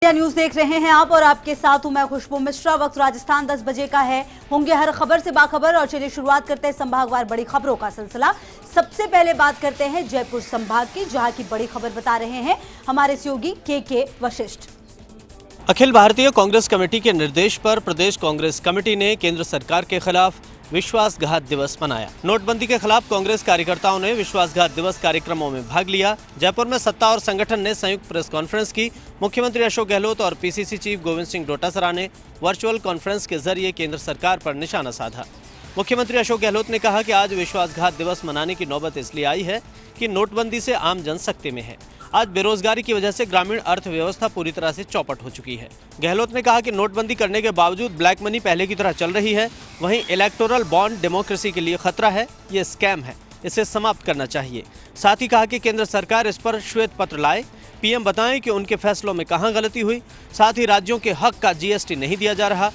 India news देख रहे हैं आप और आपके साथ हूं मैं खुशबू मिश्रा। वक्त राजस्थान 10 बजे का है। होंगे हर खबर से बाखबर और चलिए शुरुआत करते हैं संभागवार बड़ी खबरों का सिलसिला। सबसे पहले बात करते हैं जयपुर संभाग की, जहां की बड़ी खबर बता रहे हैं हमारे सहयोगी के वशिष्ठ। अखिल भारतीय कांग्रेस कमेटी के निर्देश पर प्रदेश कांग्रेस कमेटी ने केंद्र सरकार के खिलाफ विश्वासघात दिवस मनाया। नोटबंदी के खिलाफ कांग्रेस कार्यकर्ताओं ने विश्वासघात दिवस कार्यक्रमों में भाग लिया। जयपुर में सत्ता और संगठन ने संयुक्त प्रेस कॉन्फ्रेंस की। मुख्यमंत्री अशोक गहलोत और पीसीसी चीफ गोविंद सिंह डोटासरा ने वर्चुअल कॉन्फ्रेंस के जरिए केंद्र सरकार पर निशाना साधा। मुख्यमंत्री अशोक गहलोत ने कहा कि आज विश्वासघात दिवस मनाने की नौबत इसलिए आई है कि नोटबंदी से आम जन सकते में है। आज बेरोजगारी की वजह से ग्रामीण अर्थव्यवस्था पूरी तरह से चौपट हो चुकी है। गहलोत ने कहा कि नोटबंदी करने के बावजूद ब्लैक मनी पहले की तरह चल रही है। वहीं इलेक्टोरल बॉन्ड डेमोक्रेसी के लिए खतरा है, ये स्कैम है, इसे समाप्त करना चाहिए। साथ ही कहा कि केंद्र सरकार इस पर श्वेत पत्र लाए, पीएम बताएं कि उनके फैसलों में कहां गलती हुई। साथ ही राज्यों के हक का जीएसटी नहीं दिया जा रहा।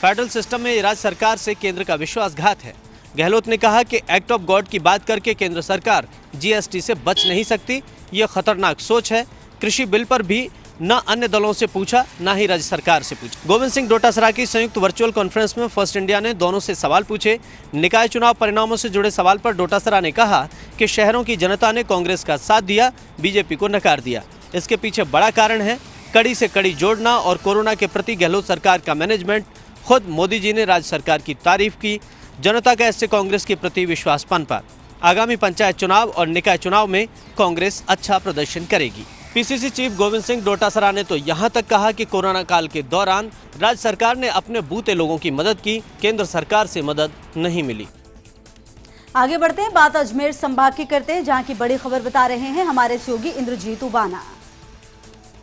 फेडरल सिस्टम में राज्य सरकार से केंद्र का विश्वासघात है। गहलोत ने कहा कि एक्ट ऑफ गॉड की बात करके केंद्र सरकार जीएसटी से बच नहीं सकती, ये खतरनाक सोच है। कृषि बिल पर भी न अन्य दलों से पूछा, न ही राज्य सरकार से पूछा। गोविंद सिंह डोटासरा की संयुक्त वर्चुअल कॉन्फ्रेंस में फर्स्ट इंडिया ने दोनों से सवाल पूछे। निकाय चुनाव परिणामों से जुड़े सवाल पर डोटासरा ने कहा कि शहरों की जनता ने कांग्रेस का साथ दिया, बीजेपी को नकार दिया। इसके पीछे बड़ा कारण है कड़ी से कड़ी जोड़ना और कोरोना के प्रति गहलोत सरकार का मैनेजमेंट। खुद मोदी जी ने राज्य सरकार की तारीफ की। जनता का इससे कांग्रेस के प्रति विश्वास पनपा। आगामी पंचायत चुनाव और निकाय चुनाव में कांग्रेस अच्छा प्रदर्शन करेगी। पीसीसी चीफ गोविंद सिंह डोटासरा ने तो यहां तक कहा कि कोरोना काल के दौरान राज्य सरकार ने अपने बूते लोगों की मदद की, केंद्र सरकार से मदद नहीं मिली। आगे बढ़ते हैं, बात अजमेर संभाग की करते हैं, जहां की बड़ी खबर बता रहे हैं हमारे सहयोगी इंद्रजीत उबाना।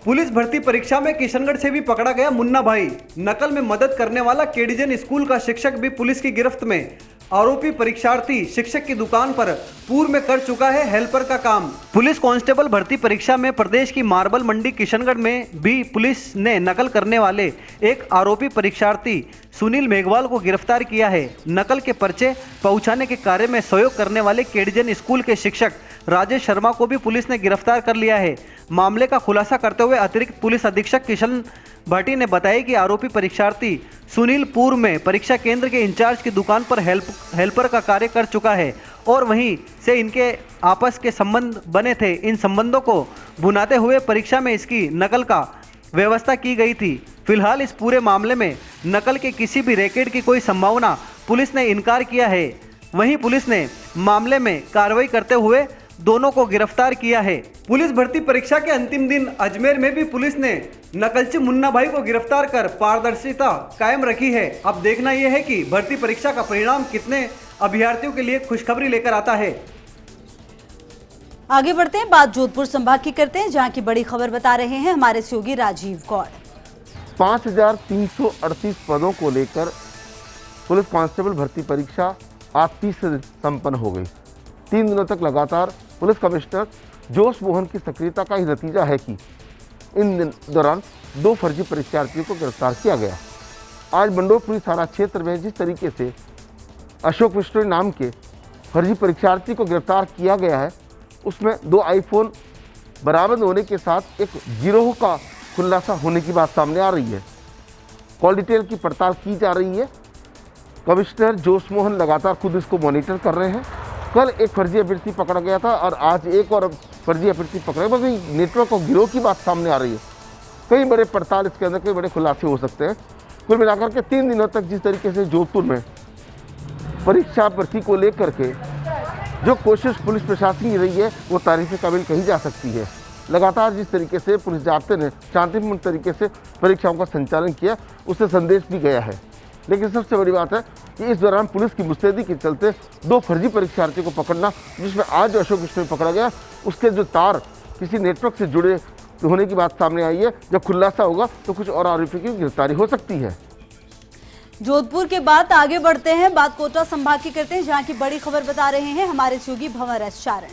पुलिस भर्ती परीक्षा में किशनगढ़ से भी पकड़ा गया मुन्ना भाई। नकल में मदद करने वाला केडीजन स्कूल का शिक्षक भी पुलिस की गिरफ्त में। आरोपी परीक्षार्थी शिक्षक की दुकान पर पूर्व में कर चुका है हेल्पर का काम। पुलिस कांस्टेबल भर्ती परीक्षा में प्रदेश की मार्बल मंडी किशनगढ़ में भी पुलिस ने नकल करने वाले एक आरोपी परीक्षार्थी सुनील मेघवाल को गिरफ्तार किया है। नकल के पर्चे पहुंचाने के कार्य में सहयोग करने वाले केडीजन स्कूल के शिक्षक राजेश शर्मा को भी पुलिस ने गिरफ्तार कर लिया है। मामले का खुलासा करते हुए अतिरिक्त पुलिस अधीक्षक किशन भाटी ने बताया कि आरोपी परीक्षार्थी सुनील पूर्व में परीक्षा केंद्र के इंचार्ज की दुकान पर हेल्पर का कार्य कर चुका है और वहीं से इनके आपस के संबंध बने थे। इन संबंधों को भुनाते हुए परीक्षा में इसकी नकल का व्यवस्था की गई थी। फिलहाल इस पूरे मामले में नकल के किसी भी रैकेट की कोई संभावना पुलिस ने इनकार किया है। वहीं पुलिस ने मामले में कार्रवाई करते हुए दोनों को गिरफ्तार किया है। पुलिस भर्ती परीक्षा के अंतिम दिन अजमेर में भी पुलिस ने नकलची मुन्ना भाई को गिरफ्तार कर पारदर्शिता कायम रखी है। अब देखना यह है कि भर्ती परीक्षा का परिणाम कितने अभ्यर्थियों के लिए खुशखबरी लेकर आता है। आगे बढ़ते हैं, बात जोधपुर संभाग की करते हैं, जहां की बड़ी खबर बता रहे हैं हमारे सहयोगी राजीव गौड़। 5338 पदों को लेकर पुलिस कांस्टेबल भर्ती परीक्षा आज 30 से संपन्न हो गई। 3 दिनों तक लगातार पुलिस कमिश्नर जोश मोहन की सक्रियता का ही नतीजा है कि इन दौरान 2 फर्जी परीक्षार्थियों को गिरफ्तार किया गया। आज मंडोरपुरी थाना क्षेत्र में जिस तरीके से अशोक विष्णु नाम के फर्जी परीक्षार्थी को गिरफ्तार किया गया है, उसमें 2 आईफोन बरामद होने के साथ एक गिरोह का खुलासा होने की बात सामने आ रही है। कॉल डिटेल की पड़ताल की जा रही है। कमिश्नर जोश मोहन लगातार खुद इसको मॉनिटर कर रहे हैं। कल एक फर्जी अभ्यर्थी पकड़ा गया था और आज एक और फर्जी अभ्यर्थी पकड़ा गया। बस नेटवर्क और गिरोह की बात सामने आ रही है। कई बड़े पड़ताल इसके अंदर, कई बड़े खुलासे हो सकते हैं। कुल मिलाकर के 3 दिनों तक जिस तरीके से जोधपुर में परीक्षा भर्ती को लेकर के जो कोशिश पुलिस प्रशासन की रही है, वो तारीफ काबिल कही जा सकती है। लगातार जिस तरीके से पुलिस जाब्ते ने शांतिपूर्ण तरीके से परीक्षाओं का संचालन किया, उससे संदेश भी गया है। लेकिन सबसे बड़ी बात है कि इस दौरान पुलिस की मुस्तैदी के चलते 2 फर्जी परीक्षार्थियों को पकड़ना, जिसमें आज अशोक विष्णु पकड़ा गया, उसके जो तार किसी नेटवर्क से जुड़े होने की बात सामने आई है। जब खुलासा होगा तो कुछ और आरोपियों की गिरफ्तारी हो सकती है। जोधपुर के बाद आगे बढ़ते हैं, बात कोटा संभाग की करते हैं, जहां की बड़ी खबर बता रहे हैं हमारे सहयोगी भंवर एस चारण।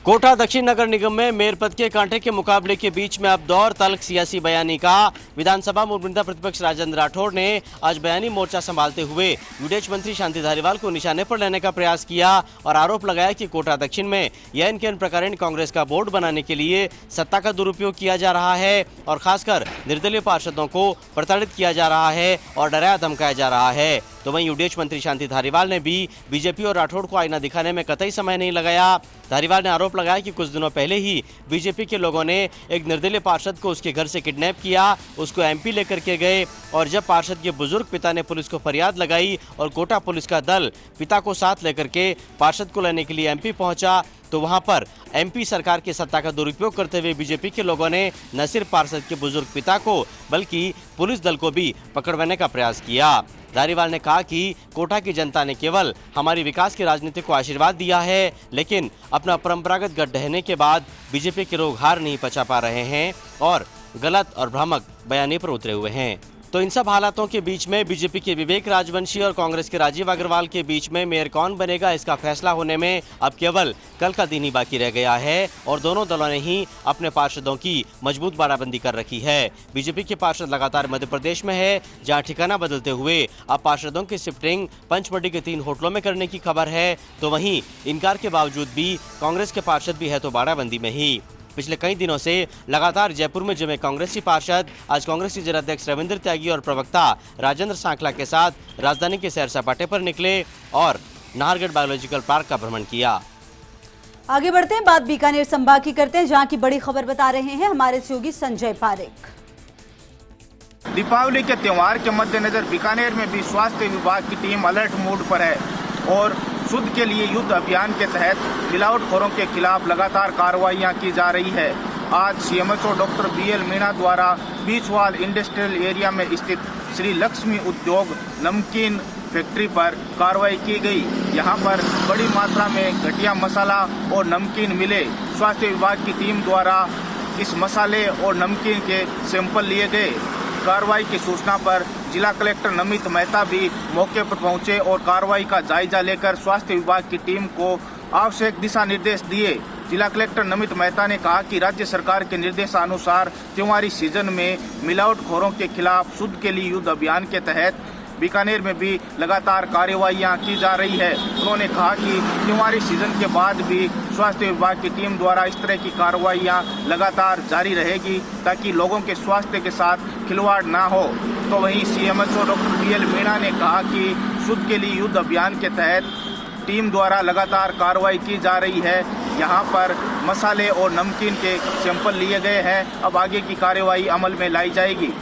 कोटा दक्षिण नगर निगम में मेयर पद के कांटे के मुकाबले के बीच में अब दौर तल्ख सियासी बयानी का। विधानसभा मुर्मिंदा प्रतिपक्ष राजेंद्र राठौड़ ने आज बयानी मोर्चा संभालते हुए विदेश मंत्री शांति धारीवाल को निशाने पर लेने का प्रयास किया और आरोप लगाया कि कोटा दक्षिण में एन प्रकरण कांग्रेस का बोर्ड बनाने के लिए सत्ता का दुरुपयोग किया जा रहा है और खासकर निर्दलीय पार्षदों को प्रताड़ित किया जा रहा है और डराया धमकाया जा रहा है। तो वहीं विदेश मंत्री शांति धारीवाल ने भी बीजेपी और राठौड़ को आईना दिखाने में कतई समय नहीं लगाया। धारीवाल ने आरोप लगाया कि कुछ दिनों पहले ही बीजेपी के लोगों ने एक निर्दलीय पार्षद को उसके घर से किडनैप किया, उसको एमपी लेकर के गए और जब पार्षद के बुजुर्ग पिता ने पुलिस को फरियाद लगाई और कोटा पुलिस का दल पिता को साथ लेकर के पार्षद को लेने के लिए एमपी पहुंचा तो वहां पर एमपी सरकार की सत्ता का दुरुपयोग करते हुए बीजेपी के लोगों ने न सिर्फ पार्षद के बुजुर्ग पिता को बल्कि पुलिस दल को भी पकड़वाने का प्रयास किया। धारीवाल ने कहा कि कोटा की जनता ने केवल हमारी विकास की राजनीति को आशीर्वाद दिया है, लेकिन अपना परंपरागत गढ़ ढहने के बाद बीजेपी के लोग हार नहीं पचा पा रहे हैं और गलत और भ्रामक बयानी पर उतरे हुए हैं। तो इन सब हालातों के बीच में बीजेपी के विवेक राजवंशी और कांग्रेस के राजीव अग्रवाल के बीच में मेयर कौन बनेगा इसका फैसला होने में अब केवल कल का दिन ही बाकी रह गया है और दोनों दलों ने ही अपने पार्षदों की मजबूत बाड़ाबंदी कर रखी है। बीजेपी के पार्षद लगातार मध्य प्रदेश में है, जहां ठिकाना बदलते हुए अब पार्षदों की शिफ्टिंग पंचमढ़ी के 3 होटलों में करने की खबर है। तो वहीं इनकार के बावजूद भी कांग्रेस के पार्षद भी है तो बाड़ाबंदी में ही। पिछले कई दिनों से लगातार जयपुर में जमे कांग्रेसी पार्षद आज कांग्रेस के जिलाध्यक्ष रविंद्र त्यागी और प्रवक्ता राजेंद्र सांखला के साथ राजधानी के सैर सपाटे पर निकले और नाहरगढ़ बायोलॉजिकल पार्क का भ्रमण किया। आगे बढ़ते हैं, बात बीकानेर संभाग की करते हैं, जहां की बड़ी खबर बता रहे हैं हमारे सहयोगी संजय पारेख। दीपावली के त्योहार के मद्देनजर बीकानेर में भी स्वास्थ्य विभाग की टीम अलर्ट मोड पर है और शुद्ध के लिए युद्ध अभियान के तहत मिलावटखोरों के खिलाफ लगातार कार्रवाइयां की जा रही है। आज सीएमएचओ डॉक्टर बीएल मीणा द्वारा बीचवाल इंडस्ट्रियल एरिया में स्थित श्री लक्ष्मी उद्योग नमकीन फैक्ट्री पर कार्रवाई की गई। यहां पर बड़ी मात्रा में घटिया मसाला और नमकीन मिले। स्वास्थ्य विभाग की टीम द्वारा इस मसाले और नमकीन के सैंपल लिए गए। कार्रवाई की सूचना पर जिला कलेक्टर नमित मेहता भी मौके पर पहुंचे और कार्रवाई का जायजा लेकर स्वास्थ्य विभाग की टीम को आवश्यक दिशा निर्देश दिए। जिला कलेक्टर नमित मेहता ने कहा कि राज्य सरकार के निर्देशानुसार त्योहारी सीजन में मिलावटखोरों के खिलाफ शुद्ध के लिए युद्ध अभियान के तहत बीकानेर में भी लगातार कार्रवाइयां की जा रही है। उन्होंने कहा कि त्योहारी सीजन के बाद भी स्वास्थ्य विभाग की टीम द्वारा इस तरह की कार्रवाइयां लगातार जारी रहेगी ताकि लोगों के स्वास्थ्य के साथ खिलवाड़ ना हो। तो वहीं सीएमएचओ डॉक्टर बीएल मीणा ने कहा कि शुद्ध के लिए युद्ध अभियान के तहत टीम द्वारा लगातार कार्रवाई की जा रही है। यहाँ पर मसाले और नमकीन के सैंपल लिए गए हैं। अब आगे की कार्रवाई अमल में लाई जाएगी।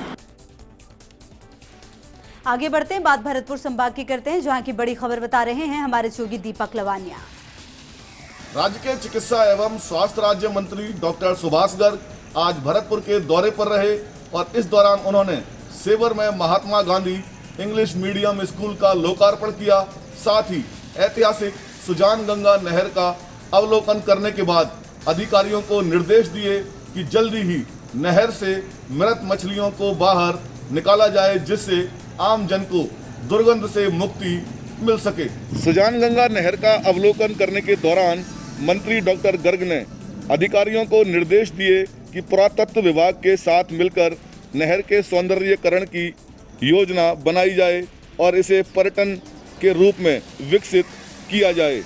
आगे बढ़ते हैं, बात भरतपुर संभाग की करते हैं, जहां की बड़ी खबर बता रहे हैं हमारे सहयोगी दीपक लवानिया। राज्य के चिकित्सा एवं स्वास्थ्य राज्य मंत्री डॉक्टर सुभाष गर्ग आज भरतपुर के दौरे पर रहे और इस दौरान उन्होंने सेवर में Mahatma Gandhi English medium school का लोकार्पण किया। साथ ही ऐतिहासिक सुजान गंगा नहर का अवलोकन करने के बाद अधिकारियों को निर्देश दिए कि जल्दी ही नहर से मृत मछलियों को बाहर निकाला जाए, जिससे आम जन को दुर्गंध से मुक्ति मिल सके। सुजान गंगा नहर का अवलोकन करने के दौरान मंत्री डॉक्टर गर्ग ने अधिकारियों को निर्देश दिए कि पुरातत्व विभाग के साथ मिलकर नहर के सौंदर्यीकरण की योजना बनाई जाए और इसे पर्यटन के रूप में विकसित किया जाए।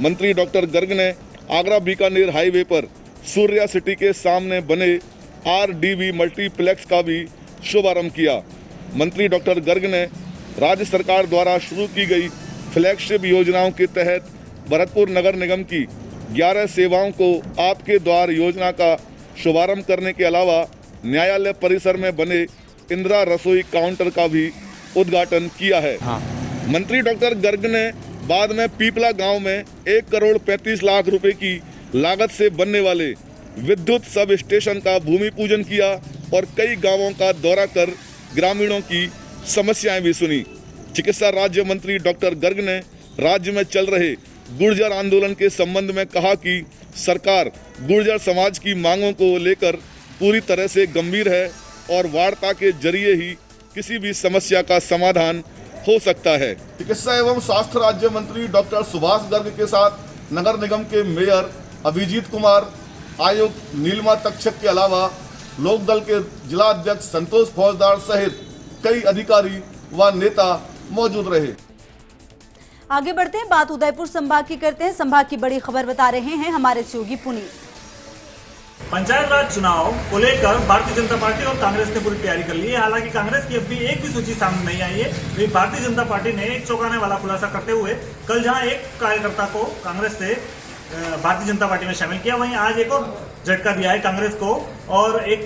मंत्री डॉक्टर गर्ग ने आगरा बीकानेर हाईवे पर सूर्या सिटी के सामने बने आरडीवी मल्टीप्लेक्स का भी शुभारंभ किया। मंत्री डॉक्टर गर्ग ने राज्य सरकार द्वारा शुरू की गई फ्लैगशिप योजनाओं के तहत भरतपुर नगर निगम की 11 सेवाओं को आपके द्वार योजना का शुभारंभ करने के अलावा न्यायालय परिसर में बने इंदिरा रसोई काउंटर का भी उद्घाटन किया है। मंत्री डॉक्टर गर्ग ने बाद में पीपला गांव में 1 करोड़ 35 लाख रुपए की लागत से बनने वाले विद्युत सब स्टेशन का भूमि पूजन किया और कई गांवों का दौरा कर ग्रामीणों की समस्याएं भी सुनी। चिकित्सा राज्य मंत्री डॉक्टर गर्ग ने राज्य में चल रहे गुर्जर आंदोलन के संबंध में कहा कि सरकार गुर्जर समाज की मांगों को लेकर पूरी तरह से गंभीर है और वार्ता के जरिए ही किसी भी समस्या का समाधान हो सकता है। चिकित्सा एवं स्वास्थ्य राज्य मंत्री डॉक्टर सुभाष गर्ग के साथ नगर निगम के मेयर अभिजीत कुमार, आयुक्त नीलिमा तक्षक के अलावा लोकदल के जिला अध्यक्ष संतोष फौजदार सहित कई अधिकारी व नेता मौजूद रहे। आगे बढ़ते हैं, बात उदयपुर संभाग की करते हैं। संभाग की बड़ी खबर बता रहे हैं हमारे सहयोगी पुनीत। पंचायत राज चुनाव को लेकर भारतीय जनता पार्टी और कांग्रेस ने पूरी तैयारी कर ली है। हालांकि कांग्रेस की अभी एक भी सूची सामने नहीं आई है। तो भारतीय जनता पार्टी ने एक चौंकाने वाला खुलासा करते हुए कल जहां एक कार्यकर्ता को कांग्रेस से भारतीय जनता पार्टी में शामिल किया, वहीं आज एक और झटका दिया है कांग्रेस को और एक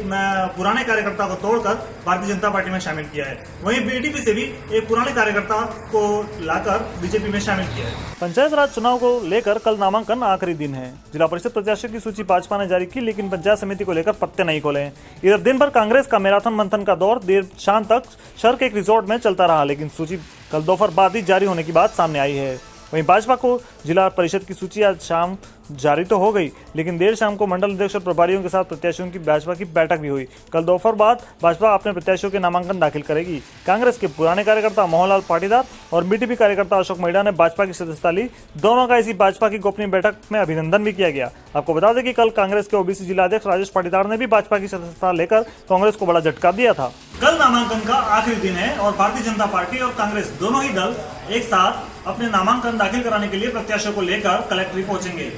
पुराने कार्यकर्ता को तोड़कर भारतीय जनता पार्टी में शामिल किया है। वहीं बीटीपी से भी एक पुराने कार्यकर्ता को लाकर बीजेपी में शामिल किया है। पंचायत राज चुनाव को लेकर कल नामांकन आखिरी दिन है। जिला परिषद प्रत्याशियों की सूची भाजपा ने जारी की, लेकिन पंचायत समिति को लेकर पत्ते नहीं खोले हैं। इधर दिन भर कांग्रेस का मैराथन मंथन का दौर देर शाम तक शहर के एक रिजॉर्ट में चलता रहा, लेकिन सूची कल दोपहर बाद ही जारी होने की बात सामने आई है। वहीं भाजपा को जिला परिषद की सूची आज शाम जारी तो हो गई, लेकिन देर शाम को मंडल अध्यक्ष और प्रभारियों के साथ प्रत्याशियों की भाजपा की बैठक भी हुई। कल दोपहर बाद भाजपा अपने प्रत्याशियों के नामांकन दाखिल करेगी। कांग्रेस के पुराने कार्यकर्ता मोहनलाल पाटीदार और बीटीपी कार्यकर्ता अशोक मैडा ने भाजपा की सदस्यता ली। दोनों का इसी भाजपा की गोपनीय बैठक में अभिनंदन भी किया गया। आपको बता दें कि कल कांग्रेस के ओबीसी जिला अध्यक्ष राजेश पाटीदार ने भी भाजपा की सदस्यता लेकर कांग्रेस को बड़ा झटका दिया था। कल नामांकन का आखिरी दिन है और भारतीय जनता पार्टी और कांग्रेस दोनों ही दल एक साथ अपने नामांकन दाखिल कराने के लिए प्रत्याशियों को लेकर कलेक्ट्रेट पहुंचेंगे।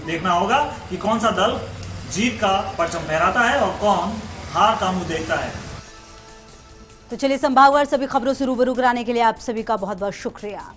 देखना होगा कि कौन सा दल जीत का परचम फहराता है और कौन हार का मुंह देखता है। तो चलिए, संभागवार सभी खबरों से रूबरू कराने के लिए आप सभी का बहुत बहुत शुक्रिया।